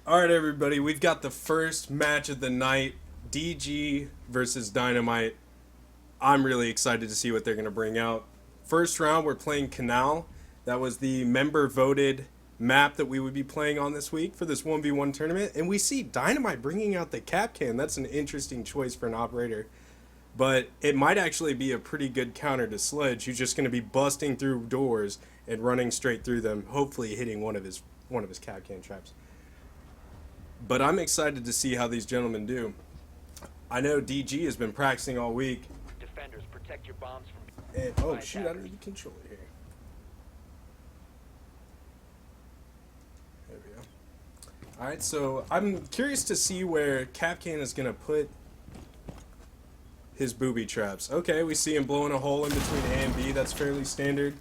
Alright, everybody, we've got the first match of the night, DG versus Dynamite. I'm really excited to see what they're going to bring out. First round, we're playing Canal. That was the member voted map that we would be playing on this week for this 1v1 tournament. And we see Dynamite bringing out the cap can. That's an interesting choice for an operator. But it might actually be a pretty good counter to Sledge, who's just going to be busting through doors and running straight through them, hopefully hitting one of his cap can traps. But I'm excited to see how these gentlemen do. I know DG has been practicing all week. Defenders, protect your bombs from And oh shoot, I don't need the controller here. There we go. Alright, so I'm curious to see where Capcan is going to put his booby traps. Okay, we see him blowing a hole in between A and B. That's fairly standard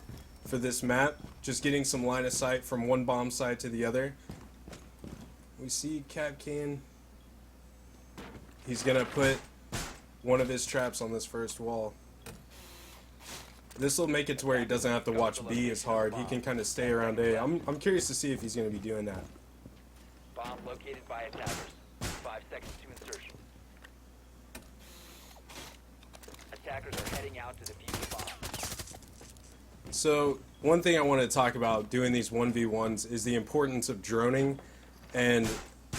for this map. Just getting some line of sight from one bomb site to the other. We see Capcan. He's gonna put one of his traps on this first wall. This will make it to where he doesn't have to watch B as hard. He can kind of stay around A. I'm curious to see if he's gonna be doing that. bomb located by attackers. 5 seconds to insertion. Attackers are heading out to defuse the bomb. So one thing I want to talk about doing these 1v1s is the importance of droning and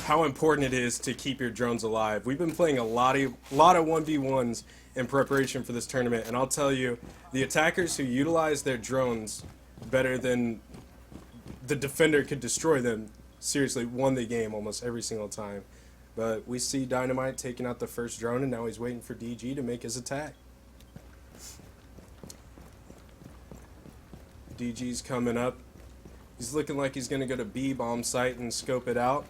how important it is to keep your drones alive. We've been playing a lot of 1v1s in preparation for this tournament, and I'll tell you, the attackers who utilize their drones better than the defender could destroy them seriously won the game almost every single time. But we see Dynamite taking out the first drone, and now he's waiting for DG to make his attack. DG's coming up. He's looking like he's going to go to B bomb site and scope it out.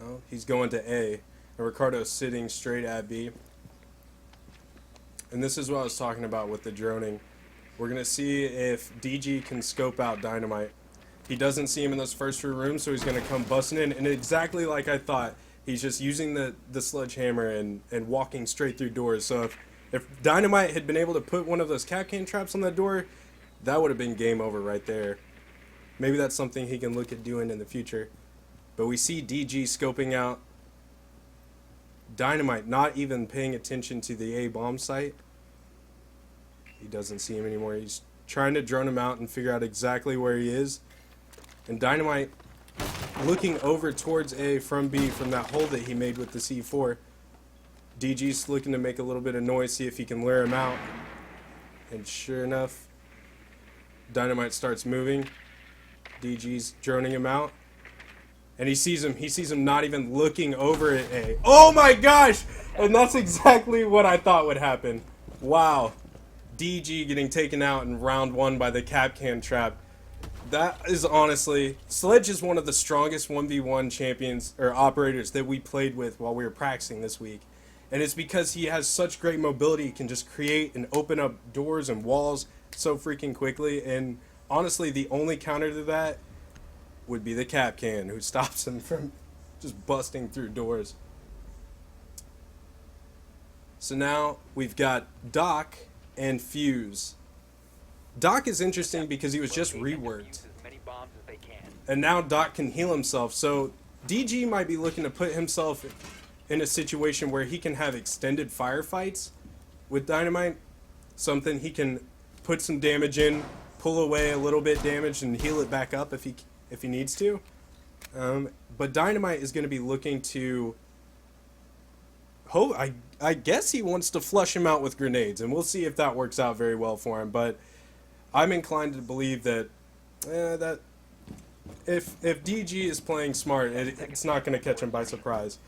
Oh, he's going to A. And Ricardo's sitting straight at B. And this is what I was talking about with the droning. We're going to see if DG can scope out Dynamite. He doesn't see him in those first 3 rooms, so he's going to come busting in. And exactly like I thought, he's just using the sledgehammer and walking straight through doors. So if Dynamite had been able to put one of those Capcan traps on that door, that would have been game over right there. Maybe that's something he can look at doing in the future. But we see DG scoping out Dynamite, not even paying attention to the A bomb site. He doesn't see him anymore. He's trying to drone him out and figure out exactly where he is. And Dynamite looking over towards A from B from that hole that he made with the C4. DG's looking to make a little bit of noise, see if he can lure him out. And sure enough, Dynamite starts moving. DG's droning him out. And he sees him not even looking over at A. Oh my gosh! And that's exactly what I thought would happen. Wow. DG getting taken out in round 1 by the Capcan trap. That is honestly, Sledge is one of the strongest 1v1 champions or operators that we played with while we were practicing this week. And it's because he has such great mobility, he can just create and open up doors and walls so freaking quickly. And honestly, the only counter to that would be the Capcan, who stops him from just busting through doors. So now we've got Doc and Fuse. Doc is interesting because he was just reworked. And now Doc can heal himself. So DG might be looking to put himself in a situation where he can have extended firefights with Dynamite. Something he can put some damage in, pull away a little bit damage, and heal it back up if he needs to. But Dynamite is going to be looking to... I guess he wants to flush him out with grenades, and we'll see if that works out very well for him. But I'm inclined to believe that if DG is playing smart, it's not going to catch him by surprise.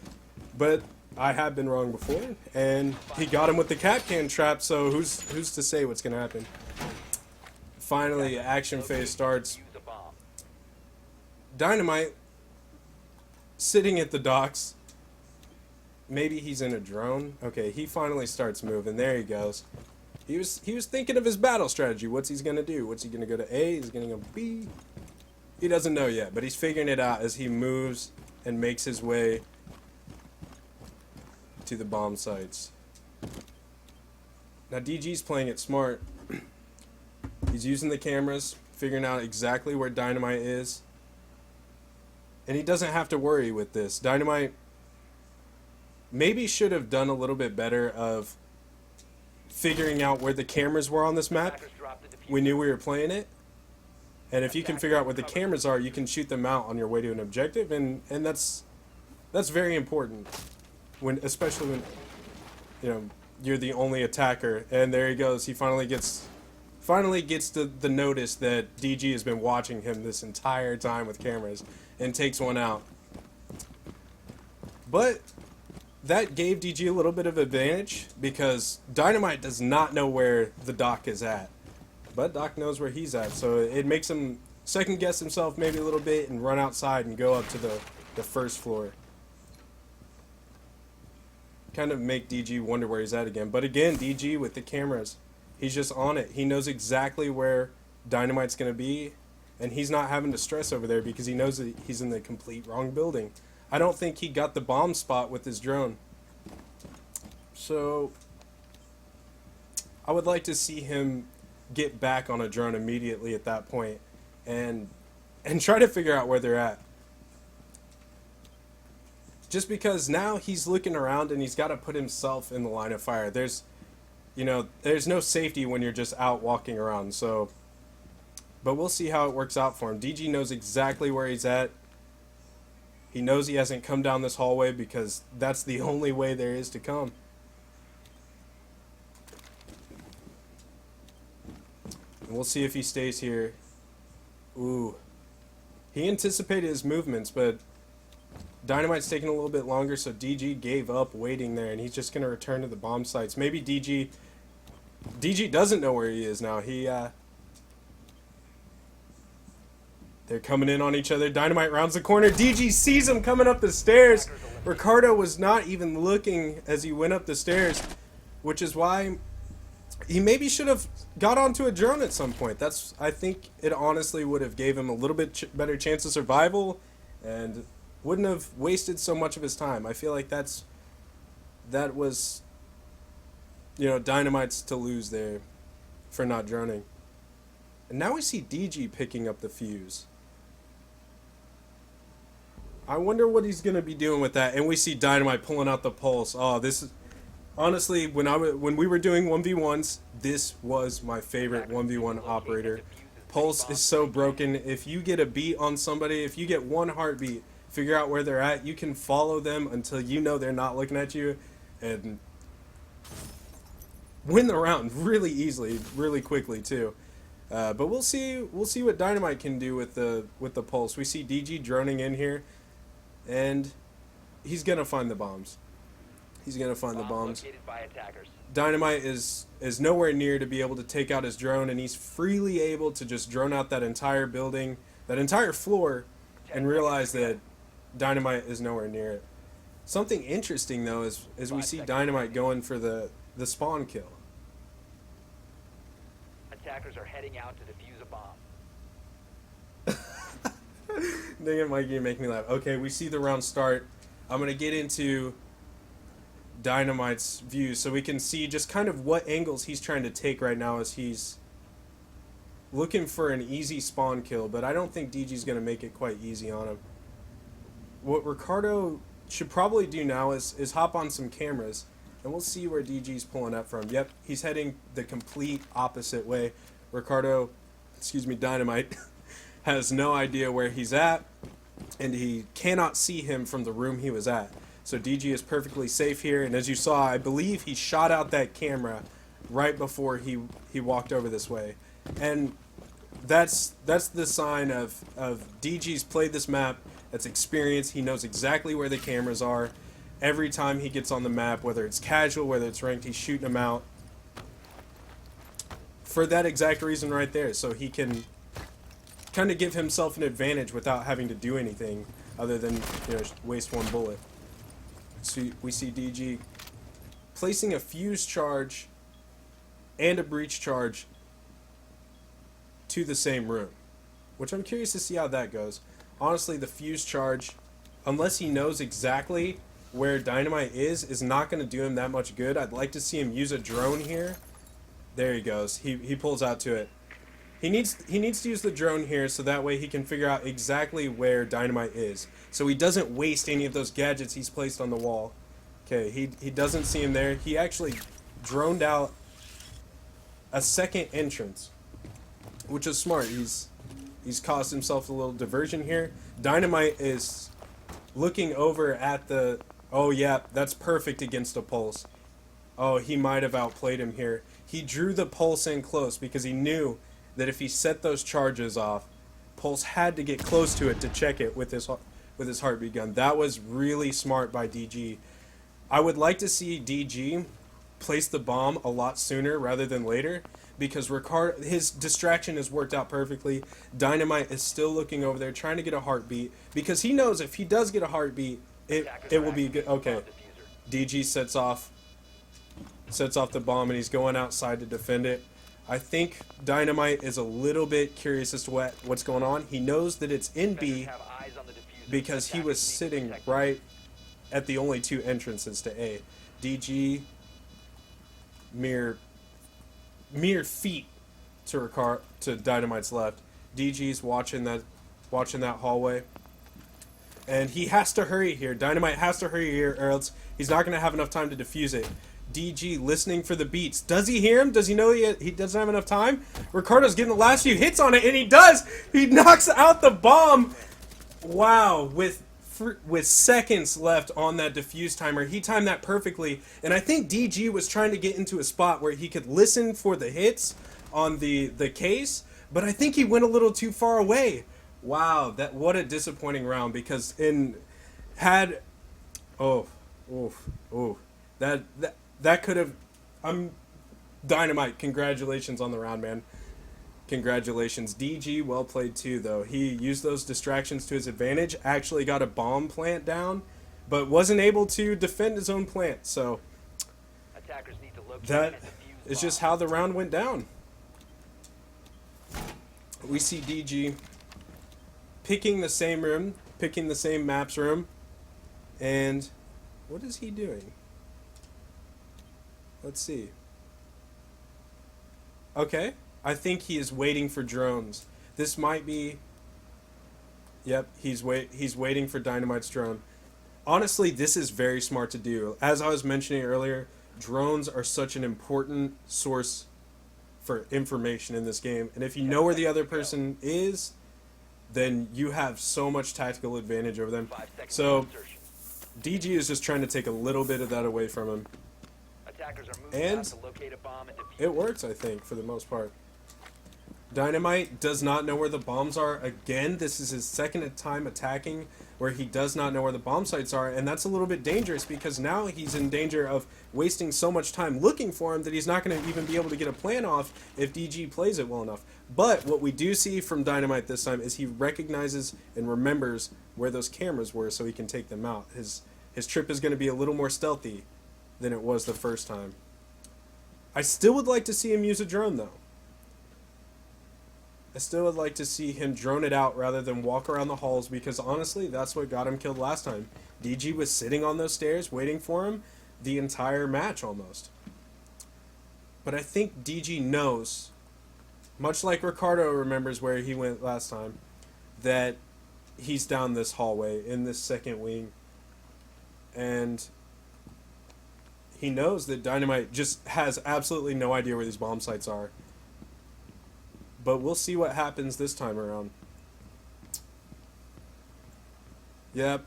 But I have been wrong before, and he got him with the Capcan trap, so who's to say what's going to happen? Finally, action phase starts. Dynamite sitting at the docks. Maybe he's in a drone. Okay, he finally starts moving. There he goes. He was thinking of his battle strategy. What's he going to do? What's he going to go to A? Is he going to go B? He doesn't know yet, but he's figuring it out as he moves and makes his way to the bomb sites. Now DG's playing it smart. He's using the cameras, figuring out exactly where Dynamite is. And he doesn't have to worry with this. Dynamite maybe should have done a little bit better of figuring out where the cameras were on this map. Attackers dropped the diffuser. We knew we were playing it. And if you can figure out where the cameras are, you can shoot them out on your way to an objective, and that's very important. Especially when you're the only attacker. And there he goes. He finally gets the notice that DG has been watching him this entire time with cameras and takes one out. But that gave DG a little bit of advantage because Dynamite does not know where the Doc is at. But Doc knows where he's at, so it makes him second guess himself maybe a little bit and run outside and go up to the first floor. Kind of make DG wonder where he's at again. But again, DG with the cameras, he's just on it. He knows exactly where Dynamite's going to be, and he's not having to stress over there because he knows that he's in the complete wrong building. I don't think he got the bomb spot with his drone. So I would like to see him get back on a drone immediately at that point and try to figure out where they're at. Just because now he's looking around and he's got to put himself in the line of fire. There's no safety when you're just out walking around. So, but we'll see how it works out for him. DG knows exactly where he's at. He knows he hasn't come down this hallway because that's the only way there is to come. And we'll see if he stays here. Ooh. He anticipated his movements, but Dynamite's taking a little bit longer, so DG gave up waiting there, and he's just going to return to the bomb sites. Maybe DG doesn't know where he is now. They're coming in on each other. Dynamite rounds the corner. DG sees him coming up the stairs. Ricardo was not even looking as he went up the stairs, which is why he maybe should have got onto a drone at some point. I think it honestly would have gave him a little bit better chance of survival and wouldn't have wasted so much of his time. I feel like that was Dynamite's to lose there for not droning. And now we see DG picking up the fuse. I wonder what he's going to be doing with that. And we see Dynamite pulling out the pulse. Oh, this is honestly, when we were doing 1v1s, this was my favorite 1v1 operator. Pulse is so broken. If you get a beat on somebody, if you get one heartbeat, figure out where they're at, you can follow them until you know they're not looking at you and win the round really easily, really quickly too. But we'll see what Dynamite can do with the pulse. We see DG droning in here, and he's gonna find the bombs. He's gonna find the bombs. Dynamite is nowhere near to be able to take out his drone, and he's freely able to just drone out that entire building, that entire floor, and realize that Dynamite is nowhere near it. Something interesting though is we see Dynamite going for the spawn kill. Attackers are heading out to defuse a bomb. Dang it, Mikey, you make me laugh. Okay, we see the round start. I'm going to get into Dynamite's view so we can see just kind of what angles he's trying to take right now as he's looking for an easy spawn kill, but I don't think DG's going to make it quite easy on him. What Ricardo should probably do now is hop on some cameras, and we'll see where DG's pulling up from. Yep, he's heading the complete opposite way. Dynamite has no idea where he's at, and he cannot see him from the room he was at. So DG is perfectly safe here, and as you saw, I believe he shot out that camera right before he walked over this way. And that's the sign of DG's played this map. That's experience. He knows exactly where the cameras are. Every time he gets on the map, whether it's casual, whether it's ranked, he's shooting them out for that exact reason right there. So he can kind of give himself an advantage without having to do anything other than waste one bullet. So we see DG placing a fuse charge and a breach charge to the same room, which I'm curious to see how that goes. Honestly, the fuse charge, unless he knows exactly where Dynamite is not going to do him that much good. I'd like to see him use a drone here. There he goes. He pulls out to it. He needs to use the drone here so that way he can figure out exactly where Dynamite is. So he doesn't waste any of those gadgets he's placed on the wall. Okay, he doesn't see him there. He actually droned out a second entrance, which is smart. He's caused himself a little diversion here. Dynamite is looking over at the... Oh, yeah, that's perfect against a pulse. Oh, he might have outplayed him here. He drew the pulse in close because he knew that if he set those charges off, Pulse had to get close to it to check it with his heartbeat gun. That was really smart by DG. I would like to see DG place the bomb a lot sooner rather than later, because his distraction has worked out perfectly. Dynamite is still looking over there trying to get a heartbeat, because he knows if he does get a heartbeat, it will be good. Okay, DG sets off the bomb and he's going outside to defend it. I think Dynamite is a little bit curious as to what's going on. He knows that it's in B because he was sitting right at the only two entrances to A. DG mere feet to Dynamite's left. DG's watching that hallway, and he has to hurry here. Dynamite has to hurry here, or else he's not going to have enough time to defuse it. DG listening for the beats. Does he hear him? Does he know he doesn't have enough time? Ricardo's getting the last few hits on it, and he does. He knocks out the bomb. Wow, with seconds left on that defuse timer, he timed that perfectly. And I think DG was trying to get into a spot where he could listen for the hits on the case, but I think he went a little too far away. Wow, what a disappointing round, because that could have... Dynamite, congratulations on the round, man. Congratulations. DG, well played too, though. He used those distractions to his advantage, actually got a bomb plant down, but wasn't able to defend his own plant. So Attackers need to locate that and defuse is bomb. just how the round went down. We see DG picking the same room, picking the same maps room, and what is he doing? Let's see. Okay, I think he is waiting for drones. This might be... Yep, he's waiting for Dynamite's drone. Honestly, this is very smart to do. As I was mentioning earlier, drones are such an important source for information in this game. And if you know where the other person is, then you have so much tactical advantage over them. 5 seconds So to insertion. DG is just trying to take a little bit of that away from him. Attackers are moving And out to locate a bomb and defuse it works, I think, for the most part. Dynamite does not know where the bombs are. Again, this is his second time attacking where he does not know where the bomb sites are, and that's a little bit dangerous because now he's in danger of wasting so much time looking for him that he's not going to even be able to get a plan off if DG plays it well enough. But what we do see from Dynamite this time is he recognizes and remembers where those cameras were so he can take them out. His trip is going to be a little more stealthy than it was the first time. I still would like to see him use a drone, though. I still would like to see him drone it out rather than walk around the halls, because honestly, that's what got him killed last time. DG was sitting on those stairs waiting for him the entire match almost. But I think DG knows, much like Ricardo remembers where he went last time, that he's down this hallway in this second wing. And he knows that Dynamite just has absolutely no idea where these bomb sites are. But we'll see what happens this time around. Yep.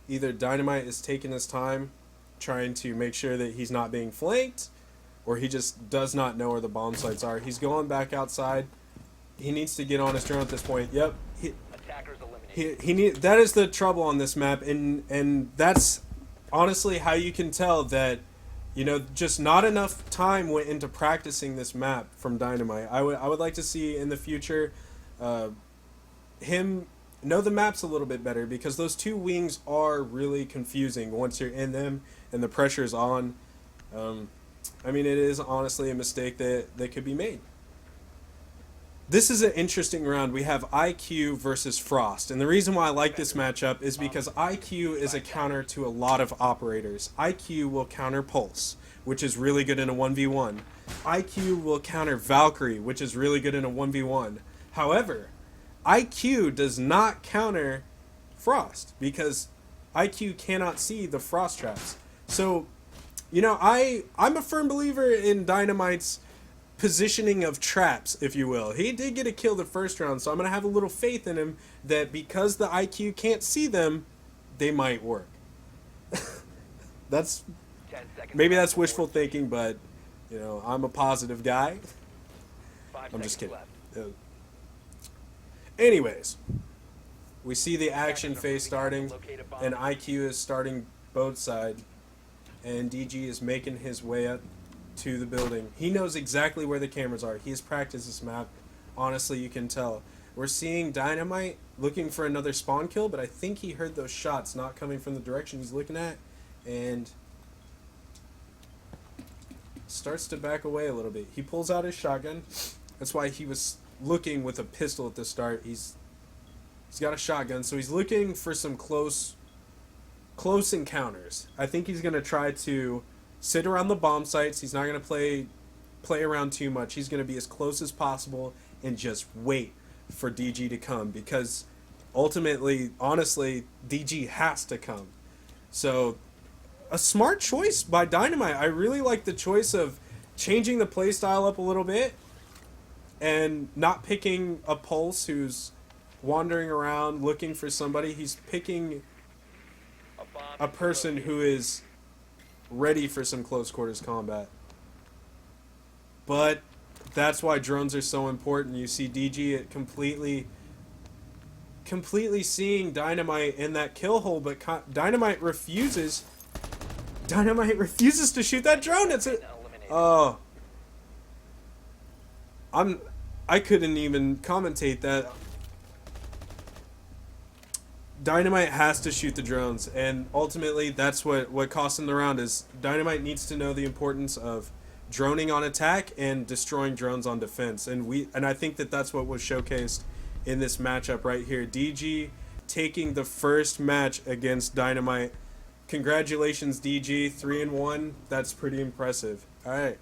Either Dynamite is taking his time, trying to make sure that he's not being flanked, or he just does not know where the bomb sites are. He's going back outside. He needs to get on his drone at this point. Yep. Attackers eliminated. That is the trouble on this map, and that's honestly how you can tell that, you know, just not enough time went into practicing this map from Dynamite. I would like to see in the future him know the maps a little bit better, because those two wings are really confusing once you're in them and the pressure's on. I mean, it is honestly a mistake that could be made. This is an interesting round. We have IQ versus Frost. And the reason why I like this matchup is because IQ is a counter to a lot of operators. IQ will counter Pulse, which is really good in a 1v1. IQ will counter Valkyrie, which is really good in a 1v1. However, IQ does not counter Frost because IQ cannot see the Frost traps. So, you know, I'm a firm believer in Dynamite's positioning of traps, if you will. He did get a kill the first round, so I'm going to have a little faith in him that because the IQ can't see them, they might work. That's 10 seconds. maybe that's wishful thinking, but you know, I'm a positive guy. 5 I'm just kidding. seconds left. Anyways, we see the action phase starting, and IQ is starting both side, and DG is making his way up to the building. He knows exactly where the cameras are. He has practiced this map. Honestly, you can tell. We're seeing Dynamite looking for another spawn kill, but I think he heard those shots not coming from the direction he's looking at, and starts to back away a little bit. He pulls out his shotgun. That's why he was looking with a pistol at the start. He's got a shotgun, so he's looking for some close encounters. I think he's going to try to sit around the bomb sites. He's not going to play around too much. He's going to be as close as possible and just wait for DG to come, because ultimately, honestly, DG has to come. So a smart choice by Dynamite. I really like the choice of changing the playstyle up a little bit and not picking a Pulse who's wandering around looking for somebody. He's picking a person who is ready for some close quarters combat. But that's why drones are so important. You see DG completely seeing Dynamite in that kill hole, but Dynamite refuses to shoot that drone. It's I couldn't even commentate that. Dynamite has to shoot the drones, and ultimately that's what costs him the round. Is Dynamite needs to know the importance of droning on attack and destroying drones on defense, and I think that's what was showcased in this matchup right here. DG taking the first match against Dynamite. Congratulations, DG, 3-1. That's pretty impressive. All right.